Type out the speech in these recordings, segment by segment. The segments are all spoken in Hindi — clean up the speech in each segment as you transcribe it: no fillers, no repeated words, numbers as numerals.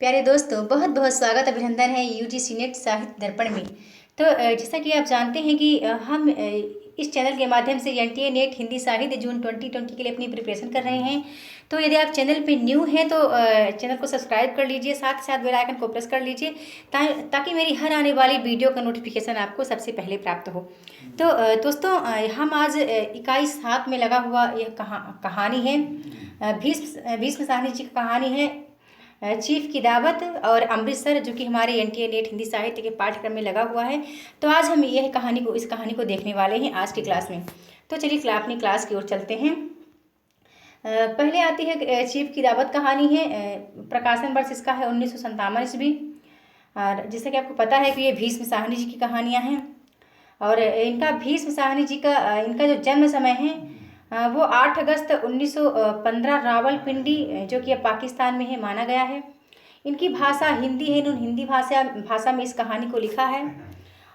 प्यारे दोस्तों, बहुत बहुत स्वागत अभिनंदन है यूजीसी नेट साहित्य दर्पण में। तो जैसा कि आप जानते हैं कि हम इस चैनल के माध्यम से एनटीए नेट हिंदी साहित्य जून 2020 के लिए अपनी प्रिपरेशन कर रहे हैं। तो यदि आप चैनल पे न्यू हैं तो चैनल को सब्सक्राइब कर लीजिए, साथ ही साथ बेल आइकन को प्रेस कर लीजिए ताकि मेरी हर आने वाली वीडियो का नोटिफिकेशन आपको सबसे पहले प्राप्त हो। तो दोस्तों, हम आज इकाई 7 में लगा हुआ यह कहानी है, भीष्म साहनी जी की कहानी है चीफ की दावत और अमृतसर, जो कि हमारे एनटीए नेट हिंदी साहित्य के पाठ्यक्रम में लगा हुआ है। तो आज हम इस कहानी को देखने वाले हैं आज की क्लास में। तो चलिए अपनी क्लास की ओर चलते हैं। पहले आती है चीफ की दावत कहानी है। प्रकाशन वर्ष इसका है 1957 ईस्वी। और जैसे कि आपको पता है कि ये भीष्म साहनी जी की कहानियाँ हैं और इनका भीष्म साहनी जी का इनका जो जन्म समय है वो 8 अगस्त 1915 रावलपिंडी, जो कि अब पाकिस्तान में है, माना गया है। इनकी भाषा हिंदी है। इन्होंने हिंदी भाषा में इस कहानी को लिखा है।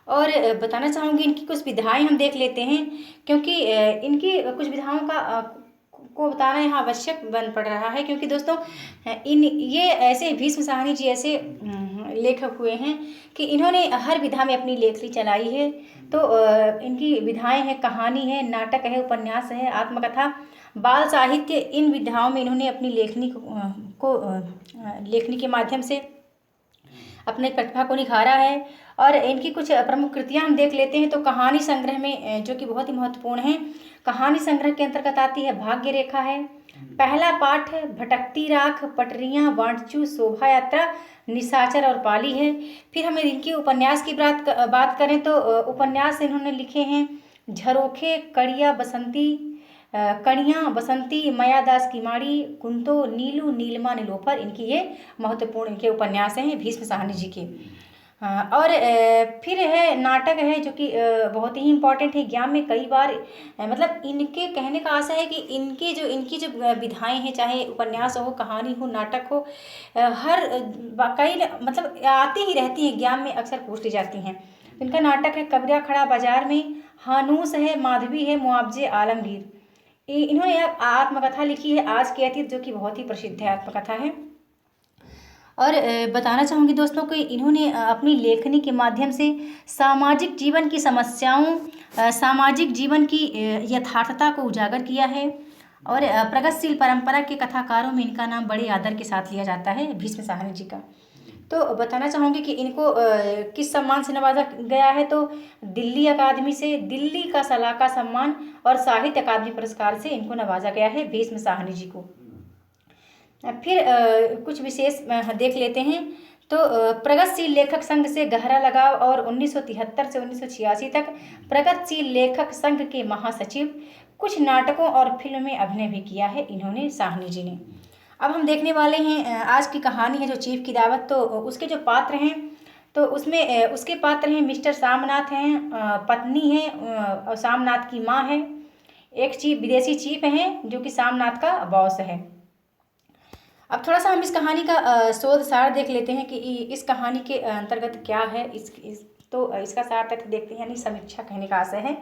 और बताना चाहूँगी इनकी कुछ विधाएं हम देख लेते हैं, क्योंकि इनकी कुछ विधाओं को बताना यहाँ आवश्यक बन पड़ रहा है, क्योंकि दोस्तों ये ऐसे भीष्म साहनी जी ऐसे लेखक हुए हैं कि इन्होंने हर विधा में अपनी लेखनी चलाई है। तो इनकी विधाएं हैं, कहानी है, नाटक है, उपन्यास है, आत्मकथा, बाल साहित्य। इन विधाओं में इन्होंने अपनी लेखनी के माध्यम से अपने प्रतिभा को निखारा है। और इनकी कुछ प्रमुख कृतियां हम देख लेते हैं। तो कहानी संग्रह में, जो कि बहुत ही महत्वपूर्ण है, कहानी संग्रह के अंतर्गत आती है भाग्य रेखा है, पहला पाठ भटकती राख, पटरियां, वांचू, शोभा यात्रा, निशाचर और पाली है। फिर हमें इनके उपन्यास की बात करें तो उपन्यास इन्होंने लिखे हैं झरोखे, कड़िया बसंती, मायादास की माड़ी, कुंतो, नीलू, नीलमा, नीलोफर। इनकी ये महत्वपूर्ण इनके उपन्यास हैं भीष्म साहनी जी के। और फिर है नाटक है, जो कि बहुत ही इम्पोर्टेंट है एग्जाम में कई बार। मतलब इनके कहने का आशा है कि इनकी जो विधाएं हैं, चाहे उपन्यास हो, कहानी हो, नाटक हो, हर कई मतलब आती ही रहती हैं एग्जाम में, अक्सर पूछ ली जाती हैं। इनका नाटक है कबीरा खड़ा बाजार में, हानूस है, माधवी है, मुआवजे आलमगीर। इन्होंने आत्मकथा लिखी है आज के अतीत, जो कि बहुत ही प्रसिद्ध है आत्मकथा है। और बताना चाहूँगी दोस्तों कि इन्होंने अपनी लेखनी के माध्यम से सामाजिक जीवन की समस्याओं, सामाजिक जीवन की यथार्थता को उजागर किया है। और प्रगतिशील परंपरा के कथाकारों में इनका नाम बड़े आदर के साथ लिया जाता है भीष्म साहनी जी का। तो बताना चाहूँगी कि इनको किस सम्मान से नवाजा गया है। तो दिल्ली अकादमी से दिल्ली का सलाहकार सम्मान और साहित्य अकादमी पुरस्कार से इनको नवाजा गया है भीष्म साहनी जी को। फिर कुछ विशेष देख लेते हैं। तो प्रगतिशील लेखक संघ से गहरा लगाव और 1973 से 1986 तक प्रगतिशील लेखक संघ के महासचिव, कुछ नाटकों और फिल्म में अभिनय भी किया है इन्होंने साहनी जी ने। अब हम देखने वाले हैं आज की कहानी है जो चीफ की दावत। तो उसके जो पात्र हैं, तो उसमें उसके पात्र हैं मिस्टर सामनाथ हैं, पत्नी है और सामनाथ की माँ है, एक विदेशी चीफ हैं जो कि सामनाथ का बॉस है। अब थोड़ा सा हम इस कहानी का शोध सार देख लेते हैं कि इस कहानी के अंतर्गत क्या है। तो इसका सार तथ्य देखते हैं, यानी समीक्षा कहने का आशय है।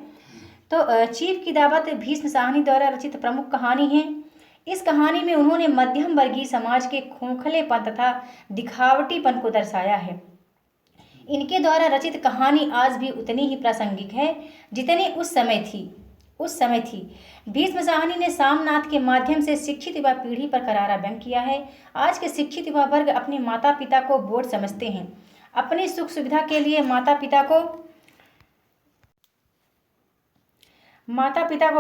तो चीफ की दावत भीष्म साहनी द्वारा रचित प्रमुख कहानी है। इस कहानी में उन्होंने मध्यम वर्गीय समाज के खोखलेपन तथा दिखावटीपन को दर्शाया है। इनके द्वारा रचित कहानी आज भी उतनी ही प्रासंगिक है जितनी उस समय थी। भीष्म साहनी ने सामनाथ के माध्यम से शिक्षित युवा पीढ़ी पर करारा व्यंग किया है। आज के शिक्षित युवा वर्ग अपने माता पिता को बोझ समझते हैं, अपनी सुख सुविधा के लिए माता पिता को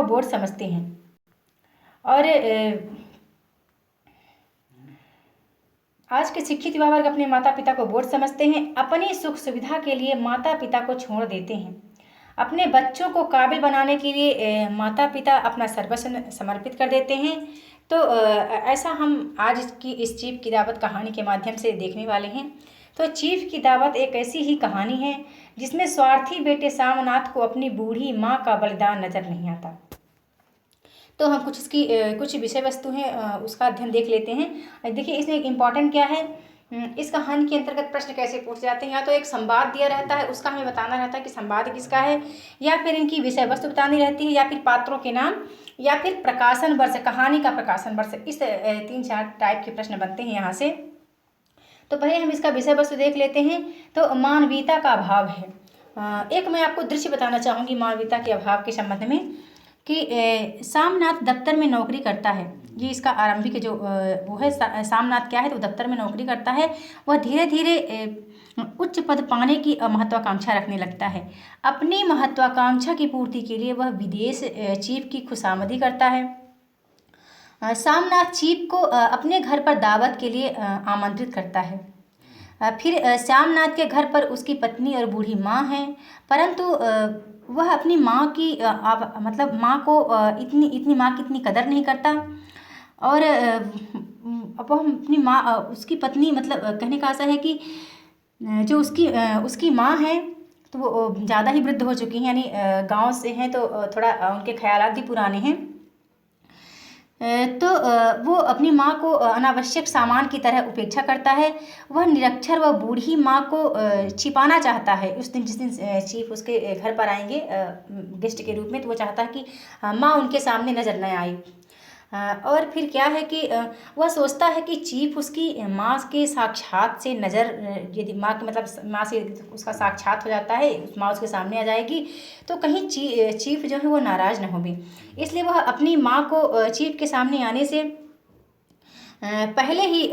बोझ समझते हैं। और आज के शिक्षित युवा वर्ग अपने माता पिता को बोझ समझते हैं, अपनी सुख सुविधा के लिए माता पिता को छोड़ देते हैं। अपने बच्चों को काबिल बनाने के लिए माता पिता अपना सर्वस्व समर्पित कर देते हैं। तो ऐसा हम आज की इस चीफ की दावत कहानी के माध्यम से देखने वाले हैं। तो चीफ की दावत एक ऐसी ही कहानी है जिसमें स्वार्थी बेटे सामनाथ को अपनी बूढ़ी माँ का बलिदान नजर नहीं आता। तो हम कुछ विषय वस्तु हैं उसका अध्ययन देख लेते हैं। देखिए इसमें एक इम्पॉर्टेंट क्या है, इस कहानी के अंतर्गत प्रश्न कैसे पूछे जाते हैं। या तो एक संवाद दिया रहता है, उसका हमें बताना रहता है कि संवाद किसका है, या फिर इनकी विषय वस्तु बतानी रहती है, या फिर पात्रों के नाम, या फिर प्रकाशन वर्ष, कहानी का प्रकाशन वर्ष। इस 3-4 टाइप के प्रश्न बनते हैं यहाँ से। तो पहले हम इसका विषय वस्तु देख लेते हैं। तो मानवीयता का अभाव है। एक मैं आपको दृश्य बताना चाहूँगी मानवीयता के अभाव के संबंध में कि सामनाथ दफ्तर में नौकरी करता है। ये इसका आरंभिक जो वो है, सामनाथ क्या है, तो दफ्तर में नौकरी करता है। वह धीरे धीरे उच्च पद पाने की महत्वाकांक्षा रखने लगता है। अपनी महत्वाकांक्षा की पूर्ति के लिए वह विदेश चीफ की खुशामदी करता है। सामनाथ चीफ को अपने घर पर दावत के लिए आमंत्रित करता है। फिर श्यामनाथ के घर पर उसकी पत्नी और बूढ़ी माँ हैं, परंतु वह अपनी माँ की मतलब माँ को इतनी माँ की इतनी कदर नहीं करता। और अब वह अपनी माँ उसकी पत्नी मतलब कहने का आशा है कि जो उसकी माँ है तो वो ज़्यादा ही वृद्ध हो चुकी हैं, यानी गांव से हैं, तो थोड़ा उनके ख्यालात भी पुराने हैं। तो वो अपनी माँ को अनावश्यक सामान की तरह उपेक्षा करता है। वह निरक्षर व बूढ़ी माँ को छिपाना चाहता है। उस दिन जिस दिन चीफ उसके घर पर आएंगे गेस्ट के रूप में, तो वो चाहता है कि माँ उनके सामने नज़र न आए। और फिर क्या है कि वह सोचता है कि चीफ उसकी माँ के साक्षात से नज़र, यदि माँ के मतलब माँ से उसका साक्षात हो जाता है, माँ उसके सामने आ जाएगी, तो कहीं चीफ जो है वो नाराज़ न होगी। इसलिए वह अपनी माँ को चीफ के सामने आने से पहले ही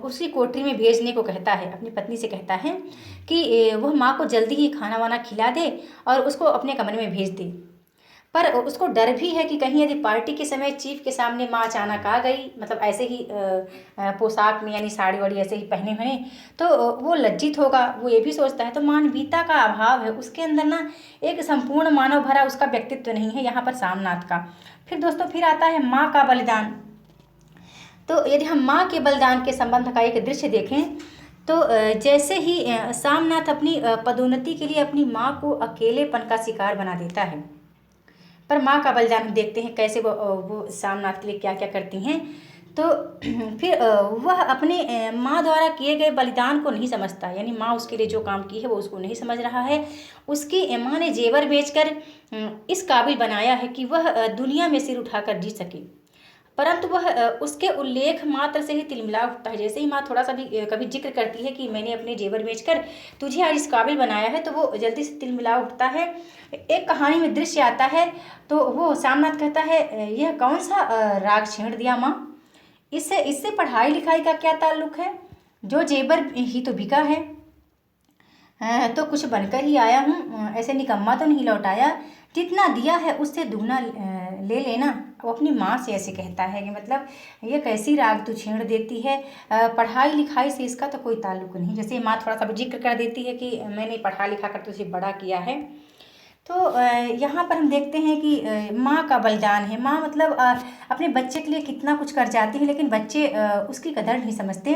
उसकी कोठरी में भेजने को कहता है। अपनी पत्नी से कहता है कि वह माँ को जल्दी ही खाना वाना खिला दे और उसको अपने कमरे में भेज दे। पर उसको डर भी है कि कहीं यदि पार्टी के समय चीफ के सामने माँ अचानक आ गई, मतलब ऐसे ही पोशाक में, यानी साड़ी वाड़ी ऐसे ही पहने हुए, तो वो लज्जित होगा। वो ये भी सोचता है। तो मानवीयता का अभाव है उसके अंदर ना, एक संपूर्ण मानव भरा उसका व्यक्तित्व नहीं है यहाँ पर सामनाथ का। फिर दोस्तों फिर आता है माँ का बलिदान। तो यदि हम माँ के बलिदान के संबंध का एक दृश्य देखें तो जैसे ही सामनाथ अपनी पदोन्नति के लिए अपनी माँ को अकेलेपन का शिकार बना देता है। पर माँ का बलिदान हम देखते हैं कैसे वो सामनाथ के लिए क्या क्या करती हैं। तो फिर वह अपने माँ द्वारा किए गए बलिदान को नहीं समझता, यानी माँ उसके लिए जो काम की है वो उसको नहीं समझ रहा है। उसकी माँ ने जेवर बेचकर इस काबिल बनाया है कि वह दुनिया में सिर उठाकर जी सके, परंतु वह उसके उल्लेख मात्र से ही तिलमिला उठता है। जैसे ही माँ थोड़ा सा भी कभी जिक्र करती है कि मैंने अपने जेवर बेचकर तुझे आज इस काबिल बनाया है, तो वो जल्दी से तिलमिला उठता है। एक कहानी में दृश्य आता है तो वो सामनाथ कहता है, यह कौन सा राग छेड़ दिया माँ, इससे पढ़ाई लिखाई का क्या ताल्लुक है, जो जेवर ही तो बिका है। तो कुछ बनकर ही आया हूँ, ऐसे निकम्मा तो नहीं लौटाया, जितना दिया है उससे दुगना ले लेना। वो अपनी माँ से ऐसे कहता है कि मतलब ये कैसी राग तू छेड़ देती है, पढ़ाई लिखाई से इसका तो कोई ताल्लुक नहीं। जैसे माँ थोड़ा सा भी जिक्र कर देती है कि मैंने पढ़ा लिखा कर तुझे बड़ा किया है। तो यहाँ पर हम देखते हैं कि माँ का बलिदान है। माँ मतलब अपने बच्चे के लिए कितना कुछ कर जाती है, लेकिन बच्चे उसकी कदर नहीं समझते।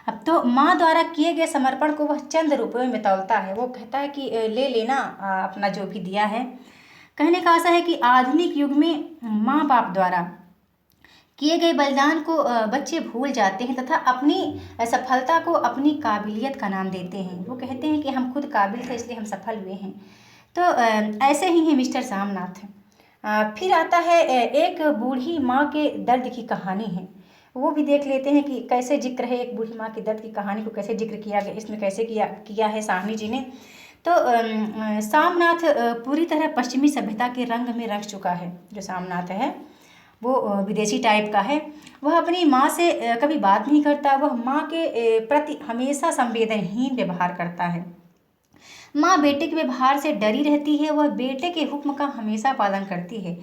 अब तो माँ द्वारा किए गए समर्पण को वह चंद रुपयों में तौलता है। वो कहता है कि ले लेना अपना जो भी दिया है। कहने का आशा है कि आधुनिक युग में माँ बाप द्वारा किए गए बलिदान को बच्चे भूल जाते हैं तथा अपनी सफलता को अपनी काबिलियत का नाम देते हैं। वो कहते हैं कि हम खुद काबिल थे इसलिए हम सफल हुए हैं। तो ऐसे ही है मिस्टर सामनाथ। फिर आता है एक बूढ़ी माँ के दर्द की कहानी है। वो भी देख लेते हैं कि कैसे जिक्र है एक बूढ़ी माँ के दर्द की कहानी को कैसे जिक्र किया गया, इसमें कैसे किया है साहनी जी ने। तो सामनाथ पूरी तरह पश्चिमी सभ्यता के रंग में रंग चुका है। जो सामनाथ है वो विदेशी टाइप का है। वह अपनी माँ से कभी बात नहीं करता। वह माँ के प्रति हमेशा संवेदनहीन व्यवहार करता है। माँ बेटे के व्यवहार से डरी रहती है। वह बेटे के हुक्म का हमेशा पालन करती है।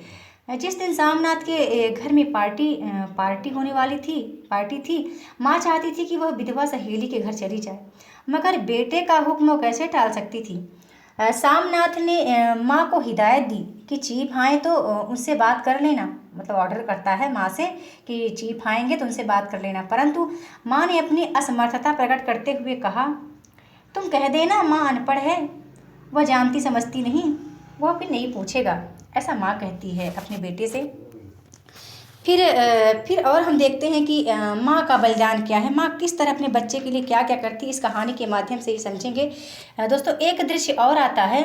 जिस दिन सामनाथ के घर में पार्टी होने वाली थी, माँ चाहती थी कि वह विधवा सहेली के घर चली जाए, मगर बेटे का हुक्म कैसे टाल सकती थी। सामनाथ ने माँ को हिदायत दी कि चीफ आए तो उनसे बात कर लेना, मतलब ऑर्डर करता है माँ से कि चीफ आएंगे तो उनसे बात कर लेना। परंतु माँ ने अपनी असमर्थता प्रकट करते हुए कहा, तुम कह देना माँ अनपढ़ है, वह जानती समझती नहीं, वह फिर नहीं पूछेगा। ऐसा माँ कहती है अपने बेटे से। फिर और हम देखते हैं कि माँ का बलिदान क्या है, माँ किस तरह अपने बच्चे के लिए क्या क्या करती है, इस कहानी के माध्यम से ही समझेंगे। दोस्तों एक दृश्य और आता है।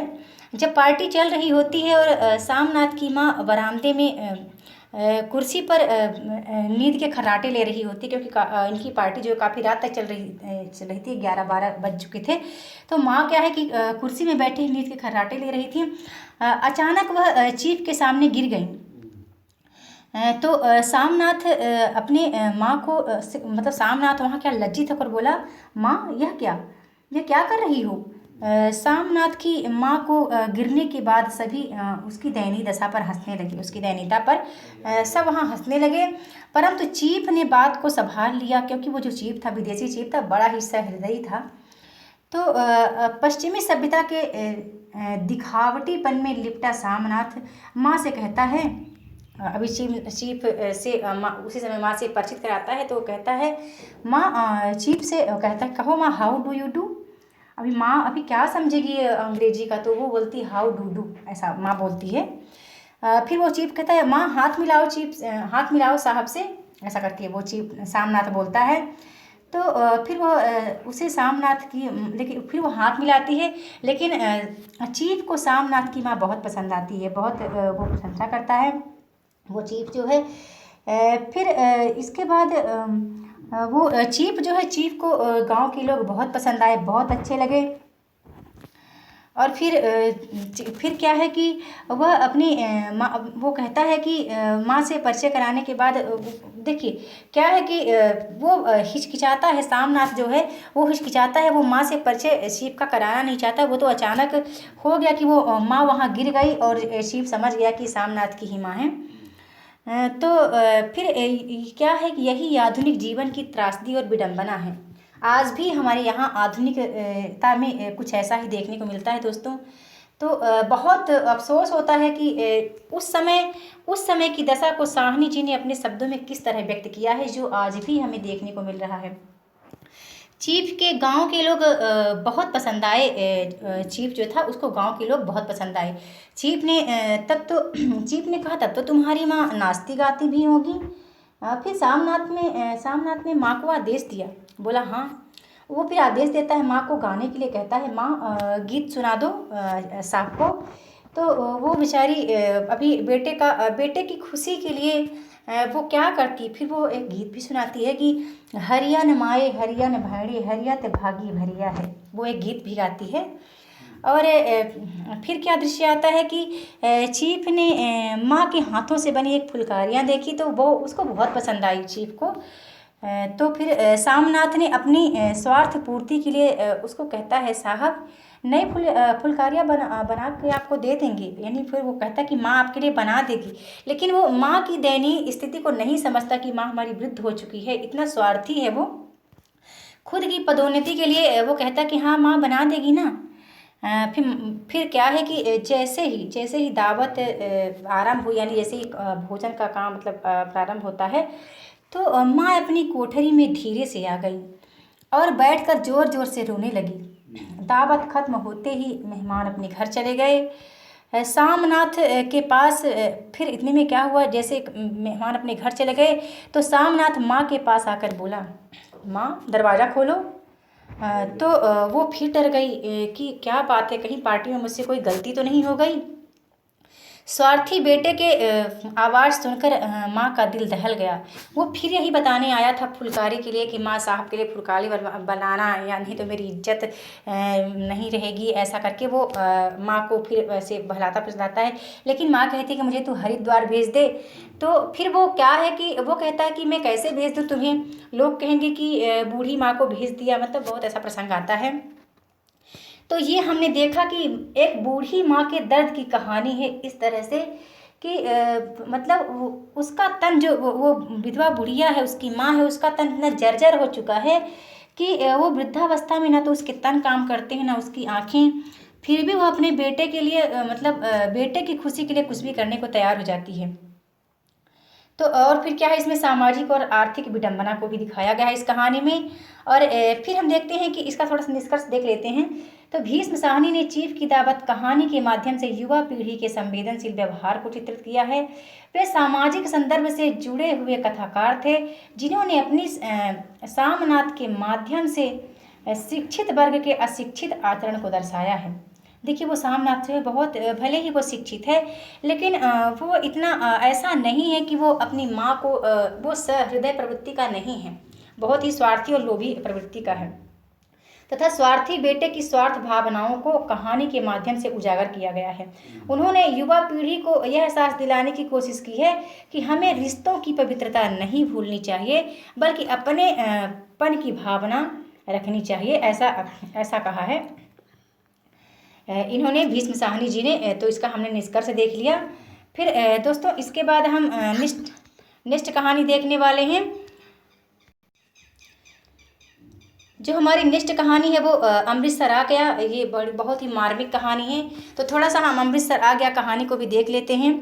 जब पार्टी चल रही होती है और सामनाथ की माँ बरामदे में कुर्सी पर नींद के खर्राटे ले रही होती, क्योंकि इनकी पार्टी जो काफ़ी रात तक चल रही थी, 11-12 बज चुके थे। तो माँ क्या है कि कुर्सी में बैठी नींद के खर्राटे ले रही थी। अचानक वह चीफ के सामने गिर गई। तो सामनाथ अपने माँ को मतलब सामनाथ वहाँ क्या लज्जित होकर बोला, माँ यह क्या कर रही हो? सामनाथ की माँ को गिरने के बाद सभी उसकी दयनीय दशा पर हंसने लगे, उसकी दयनीयता पर सब वहाँ हंसने लगे। परंतु चीफ ने बात को संभाल लिया, क्योंकि वो जो चीफ था, विदेशी चीफ था, बड़ा ही सहृदयी था। तो पश्चिमी सभ्यता के दिखावटीपन में लिपटा सामनाथ माँ से कहता है, अभी चीफ से उसी समय माँ से परिचित कराता है। तो कहता है माँ, चीफ से कहता है, कहो माँ, हाउ डू यू डू? अभी माँ अभी क्या समझेगी अंग्रेजी का, तो वो बोलती है हाउ डू, ऐसा माँ बोलती है। फिर वो चीफ कहता है, माँ हाथ मिलाओ, हाथ मिलाओ साहब से, ऐसा करती है वो चीफ, सामनाथ बोलता है। तो फिर वो उसे सामनाथ की, लेकिन फिर वो हाथ मिलाती है, लेकिन चीफ को सामनाथ की माँ बहुत पसंद आती है, बहुत वो प्रशंसा करता है वो चीफ जो है। फिर इसके बाद वो चीफ जो है, चीफ को गांव के लोग बहुत पसंद आए, बहुत अच्छे लगे। और फिर क्या है कि वह अपनी वो कहता है कि माँ से परिचय कराने के बाद देखिए क्या है कि वो हिचकिचाता है, सामनाथ जो है वो हिचकिचाता है, वो माँ से परिचय शिव का कराना नहीं चाहता। वो तो अचानक हो गया कि वो माँ वहाँ गिर गई और शिव समझ गया कि सामनाथ की ही माँ है। तो फिर क्या है कि यही आधुनिक जीवन की त्रासदी और विडंबना है। आज भी हमारे यहाँ आधुनिकता में कुछ ऐसा ही देखने को मिलता है दोस्तों। तो बहुत अफसोस होता है कि उस समय की दशा को साहनी जी ने अपने शब्दों में किस तरह व्यक्त किया है, जो आज भी हमें देखने को मिल रहा है। चीफ के गांव के लोग बहुत पसंद आए, चीफ जो था उसको गांव के लोग बहुत पसंद आए। चीफ ने चीफ ने कहा, तब तो तुम्हारी माँ नाचती गाती भी होगी। फिर सामनाथ ने माँ को आदेश दिया, बोला हाँ। वो फिर आदेश देता है माँ को गाने के लिए, कहता है माँ गीत सुना दो साहब को। तो वो बेचारी अभी बेटे की खुशी के लिए वो क्या करती, फिर वो एक गीत भी सुनाती है कि हरियन माए हरियन भैड़ी हरियत भागी भरिया है, वो एक गीत भी गाती है। और फिर क्या दृश्य आता है कि चीफ ने माँ के हाथों से बनी एक फुलकारियाँ देखी, तो वो उसको बहुत पसंद आई चीफ को। तो फिर सामनाथ ने अपनी स्वार्थ पूर्ति के लिए उसको कहता है, साहब नई फुलकारियाँ बना के आपको दे देंगे। यानी फिर वो कहता है कि माँ आपके लिए बना देगी, लेकिन वो माँ की दयनीय स्थिति को नहीं समझता कि माँ हमारी वृद्ध हो चुकी है, इतना स्वार्थी है वो। खुद की पदोन्नति के लिए वो कहता है कि हाँ माँ बना देगी ना। फिर क्या है कि जैसे ही दावत आरंभ हुई, यानी जैसे ही भोजन का काम मतलब प्रारंभ होता है, तो माँ अपनी कोठरी में धीरे से आ गई और बैठकर जोर जोर से रोने लगी। दावत खत्म होते ही मेहमान अपने घर चले गए। सामनाथ के पास फिर इतने में क्या हुआ, जैसे मेहमान अपने घर चले गए तो सामनाथ माँ के पास आकर बोला, माँ दरवाज़ा खोलो। तो वो फिर डर गई कि क्या बात है, कहीं पार्टी में मुझसे कोई गलती तो नहीं हो गई। स्वार्थी बेटे के आवाज़ सुनकर माँ का दिल दहल गया। वो फिर यही बताने आया था फुलकारी के लिए कि माँ साहब के लिए फुलकारी बनाना, या नहीं तो मेरी इज्जत नहीं रहेगी, ऐसा करके वो माँ को फिर वैसे बहलाता फुसलाता है। लेकिन माँ कहती है कि मुझे तू हरिद्वार भेज दे। तो फिर वो क्या है कि वो कहता है कि मैं कैसे भेज दूँ तुम्हें, लोग कहेंगे कि बूढ़ी माँ को भेज दिया, मतलब बहुत ऐसा प्रसंग आता है। तो ये हमने देखा कि एक बूढ़ी माँ के दर्द की कहानी है इस तरह से कि मतलब उसका तन जो वो विधवा बुढ़िया है, उसकी माँ है, उसका तन इतना जर्जर हो चुका है कि वो वृद्धावस्था में ना तो उसके तन काम करते हैं ना उसकी आँखें, फिर भी वो अपने बेटे के लिए मतलब बेटे की खुशी के लिए कुछ भी करने को तैयार हो जाती है। तो और फिर क्या है, इसमें सामाजिक और आर्थिक विडंबना को भी दिखाया गया है इस कहानी में। और फिर हम देखते हैं कि इसका थोड़ा सा निष्कर्ष देख लेते हैं। तो भीष्म साहनी ने चीफ की दावत कहानी के माध्यम से युवा पीढ़ी के संवेदनशील व्यवहार को चित्रित किया है। वे सामाजिक संदर्भ से जुड़े हुए कथाकार थे जिन्होंने अपनी सामनाथ के माध्यम से शिक्षित वर्ग के अशिक्षित आचरण को दर्शाया है। देखिए वो सामनाथ जो है बहुत भले ही वो शिक्षित है, लेकिन वो इतना ऐसा नहीं है कि वो अपनी माँ को वो सहृदय प्रवृत्ति का नहीं है, बहुत ही स्वार्थी और लोभी प्रवृत्ति का है। तथा स्वार्थी बेटे की स्वार्थ भावनाओं को कहानी के माध्यम से उजागर किया गया है। उन्होंने युवा पीढ़ी को यह एहसास दिलाने की कोशिश की है कि हमें रिश्तों की पवित्रता नहीं भूलनी चाहिए, बल्कि अपने पन की भावना रखनी चाहिए, ऐसा ऐसा कहा है इन्होंने, भीष्म साहनी जी ने। तो इसका हमने निष्कर्ष देख लिया। फिर दोस्तों इसके बाद हम नेक्स्ट कहानी देखने वाले हैं। जो हमारी नेक्स्ट कहानी है वो अमृतसर आ गया। ये बड़ी बहुत ही मार्मिक कहानी है, तो थोड़ा सा हम अमृतसर आ गया कहानी को भी देख लेते हैं।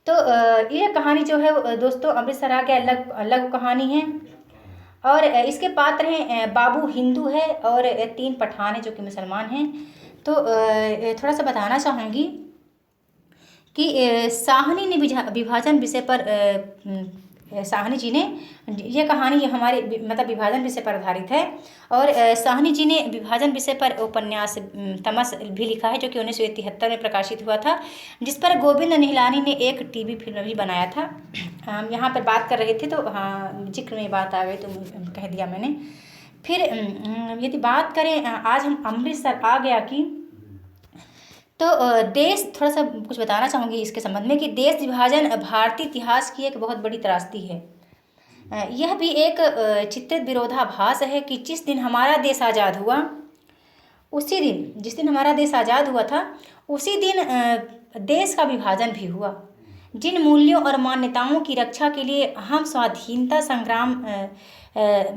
तो यह कहानी जो है दोस्तों अमृतसर आ गया लघु कहानी है, और इसके पात्र हैं बाबू हिंदू है और 3 पठान हैं जो कि मुसलमान हैं। तो थोड़ा सा बताना चाहूँगी कि साहनी ने विभाजन विषय पर साहनी जी ने, यह कहानी हमारे मतलब विभाजन विषय पर आधारित है, और साहनी जी ने विभाजन विषय पर उपन्यास तमस भी लिखा है जो कि 1973 में प्रकाशित हुआ था, जिस पर गोविंद निहलानी ने एक टीवी फिल्म भी बनाया था। हम यहाँ पर बात कर रहे थे तो हाँ जिक्र में बात आ गई तो कह दिया मैंने। फिर यदि बात करें आज हम अमृतसर आ गया की, तो देश थोड़ा सा कुछ बताना चाहूँगी इसके संबंध में कि देश विभाजन भारतीय इतिहास की एक बहुत बड़ी त्रासदी है। यह भी एक चित्रित विरोधाभास है कि जिस दिन हमारा देश आज़ाद हुआ, उसी दिन जिस दिन हमारा देश आज़ाद हुआ था उसी दिन देश का विभाजन भी हुआ। जिन मूल्यों और मान्यताओं की रक्षा के लिए हम स्वाधीनता संग्राम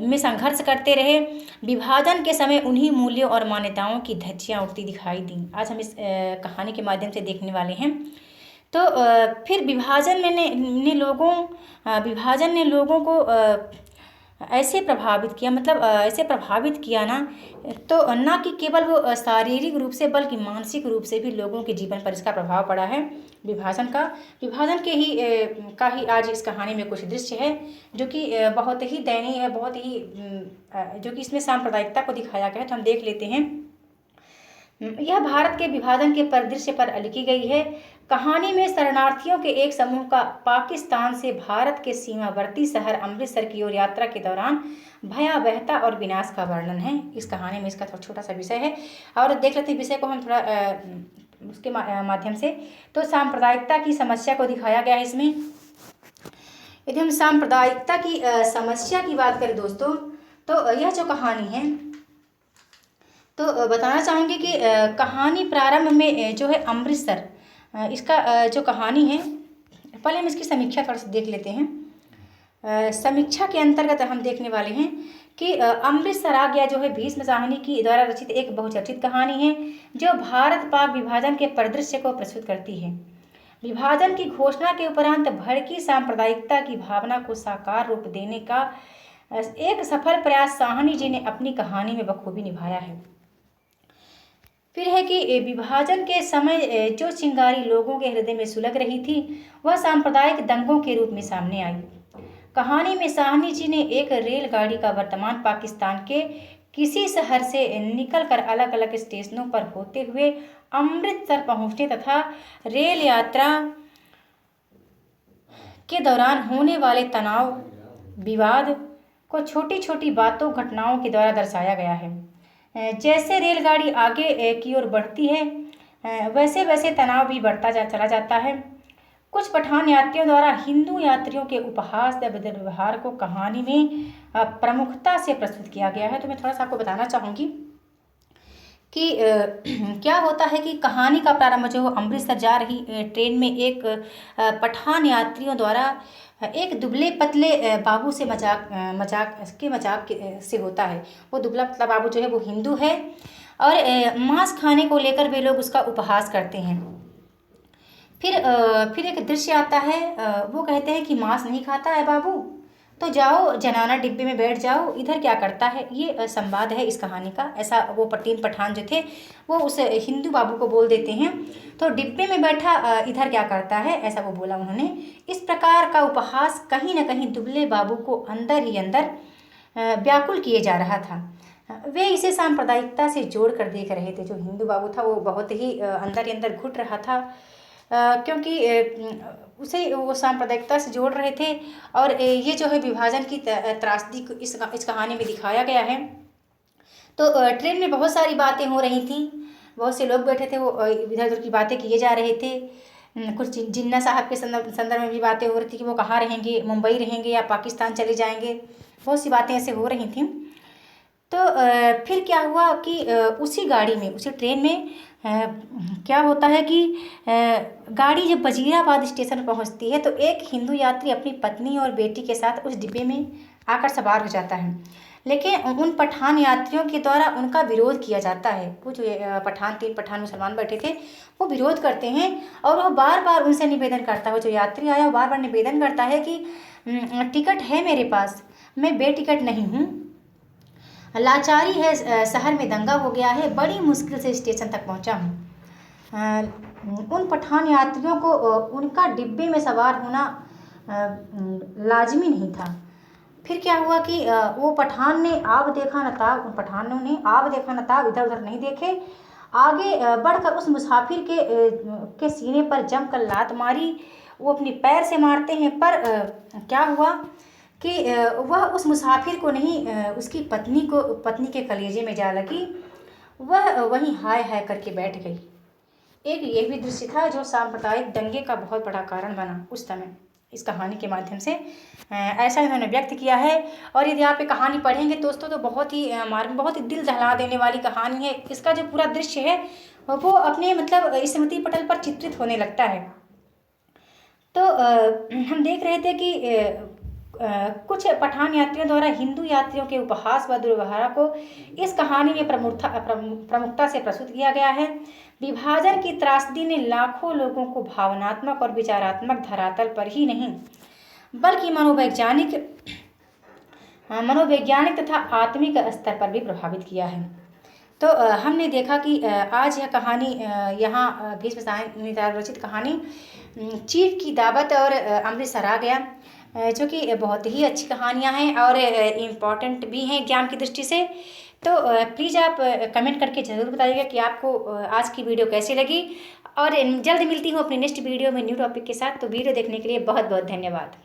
में संघर्ष करते रहे, विभाजन के समय उन्हीं मूल्यों और मान्यताओं की धज्जियां उड़ती दिखाई दी। आज हम इस कहानी के माध्यम से देखने वाले हैं। तो फिर विभाजन ने लोगों को ऐसे प्रभावित किया, मतलब ऐसे प्रभावित किया ना, तो ना कि केवल वो शारीरिक रूप से बल्कि मानसिक रूप से भी लोगों के जीवन पर इसका प्रभाव पड़ा है विभाजन का ही आज इस कहानी में कुछ दृश्य है जो कि बहुत ही दयनीय है, बहुत ही जो कि इसमें सांप्रदायिकता को दिखाया गया है। तो हम देख लेते हैं। यह भारत के विभाजन के परिदृश्य पर लिखी गई है। कहानी में शरणार्थियों के एक समूह का पाकिस्तान से भारत के सीमावर्ती शहर अमृतसर की ओर यात्रा के दौरान भयावहता और विनाश का वर्णन है। इस कहानी में इसका छोटा सा विषय है, और देख लेते हैं विषय को हम थोड़ा उसके माध्यम से। तो सांप्रदायिकता की समस्या को दिखाया गया है इसमें। यदि हम सांप्रदायिकता की समस्या की बात करें दोस्तों, तो यह जो कहानी है, तो बताना चाहूँगी कि कहानी प्रारंभ में जो है अमृतसर, इसका जो कहानी है, पहले हम इसकी समीक्षा थोड़ा सा देख लेते हैं। समीक्षा के अंतर्गत हम देखने वाले हैं कि अमृतसर आ गया जो है भीष्म साहनी की द्वारा रचित एक बहुचर्चित कहानी है जो भारत पाक विभाजन के परिदृश्य को प्रस्तुत करती है। विभाजन की घोषणा के उपरांत भड़की सांप्रदायिकता की भावना को साकार रूप देने का एक सफल प्रयास साहनी जी ने अपनी कहानी में बखूबी निभाया है। फिर है कि विभाजन के समय जो चिंगारी लोगों के हृदय में सुलग रही थी वह सांप्रदायिक दंगों के रूप में सामने आई। कहानी में साहनी जी ने एक रेलगाड़ी का वर्तमान पाकिस्तान के किसी शहर से निकलकर अलग अलग स्टेशनों पर होते हुए अमृतसर पहुंचने तथा रेल यात्रा के दौरान होने वाले तनाव विवाद को छोटी छोटी बातों घटनाओं के द्वारा दर्शाया गया है। जैसे रेलगाड़ी आगे की ओर बढ़ती है वैसे वैसे तनाव भी बढ़ता चला जाता है। कुछ पठान यात्रियों द्वारा हिंदू यात्रियों के उपहास या व्यवहार को कहानी में प्रमुखता से प्रस्तुत किया गया है। तो मैं थोड़ा सा आपको बताना चाहूँगी कि क्या होता है कि कहानी का प्रारंभ जो अमृतसर जा रही ट्रेन में एक पठान यात्रियों द्वारा एक दुबले पतले बाबू से मजाक से होता है। वो दुबला पतला बाबू जो है वो हिंदू है और मांस खाने को लेकर वे लोग उसका उपहास करते हैं। फिर एक दृश्य आता है, वो कहते हैं कि मांस नहीं खाता है बाबू, तो जाओ जनाना डिब्बे में बैठ जाओ, इधर क्या करता है। ये संवाद है इस कहानी का। ऐसा वो तीन पठान जो थे वो उस हिंदू बाबू को बोल देते हैं, तो डिब्बे में बैठा इधर क्या करता है, ऐसा वो बोला उन्होंने। इस प्रकार का उपहास कहीं न कहीं दुबले बाबू को अंदर ही अंदर व्याकुल किए जा रहा था। वे इसे सांप्रदायिकता से जोड़ कर देख रहे थे। जो हिंदू बाबू था वो बहुत ही अंदर ही अंदर घुट रहा था, क्योंकि उसे वो सांप्रदायिकता से जोड़ रहे थे। और ये जो है विभाजन की त्रासदी को इस कहानी में दिखाया गया है। तो ट्रेन में बहुत सारी बातें हो रही थी, बहुत से लोग बैठे थे, वो इधर उधर की बातें किए जा रहे थे। कुछ जिन्ना साहब के संदर्भ में भी बातें हो रही थी कि वो कहाँ रहेंगे, मुंबई रहेंगे या पाकिस्तान चले जाएंगे। बहुत सी बातें ऐसे हो रही थी। तो फिर क्या हुआ कि उसी गाड़ी में, उसी ट्रेन में क्या होता है कि गाड़ी जब वजीराबाद स्टेशन पर पहुंचती है तो एक हिंदू यात्री अपनी पत्नी और बेटी के साथ उस डिब्बे में आकर सवार हो जाता है। लेकिन उन पठान यात्रियों के द्वारा उनका विरोध किया जाता है। कुछ तीन पठान मुसलमान बैठे थे, वो विरोध करते हैं और वो बार बार उनसे निवेदन करता है। वो जो यात्री आया वो बार बार निवेदन करता है कि टिकट है मेरे पास, मैं बेटिकट नहीं हूँ, लाचारी है, शहर में दंगा हो गया है, बड़ी मुश्किल से स्टेशन तक पहुंचा हूँ। उन पठान यात्रियों को उनका डिब्बे में सवार होना लाजमी नहीं था। फिर क्या हुआ कि वो पठान ने आब देखा न ताब, उन पठानों ने आब देखा न ताब, इधर उधर नहीं देखे, आगे बढ़कर उस मुसाफिर के सीने पर जमकर लात मारी। वो अपने पैर से मारते हैं, पर क्या हुआ कि वह उस मुसाफिर को नहीं, उसकी पत्नी के कलेजे में जा लगी। वह वहीं हाय हाय करके बैठ गई। एक ये भी दृश्य था जो सांप्रदायिक दंगे का बहुत बड़ा कारण बना उस समय। इस कहानी के माध्यम से ऐसा इन्होंने व्यक्त किया है। और यदि आप ये कहानी पढ़ेंगे दोस्तों तो बहुत ही दिल दहला देने वाली कहानी है। इसका जो पूरा दृश्य है वो अपने मतलब स्मृति पटल पर चित्रित होने लगता है। तो हम देख रहे थे कि कुछ पठान यात्रियों द्वारा हिंदू यात्रियों के उपहास व दुर्व्यवहार को इस कहानी में प्रमुखता से प्रस्तुत किया गया है। विभाजन की त्रासदी ने लाखों लोगों को भावनात्मक और विचारात्मक धरातल पर ही नहीं बल्कि मनोवैज्ञानिक तथा आत्मिक स्तर पर भी प्रभावित किया है। तो हमने देखा कि आज यह कहानी यहाँ भीष्म साहनी द्वारा रचित कहानी चीफ की दावत और अमृतसर आ गया, जो कि बहुत ही अच्छी कहानियाँ हैं और इम्पॉर्टेंट भी हैं ज्ञान की दृष्टि से। तो प्लीज़ आप कमेंट करके ज़रूर बताइएगा कि आपको आज की वीडियो कैसी लगी। और जल्द मिलती हूँ अपनी नेक्स्ट वीडियो में न्यू टॉपिक के साथ। तो वीडियो देखने के लिए बहुत बहुत धन्यवाद।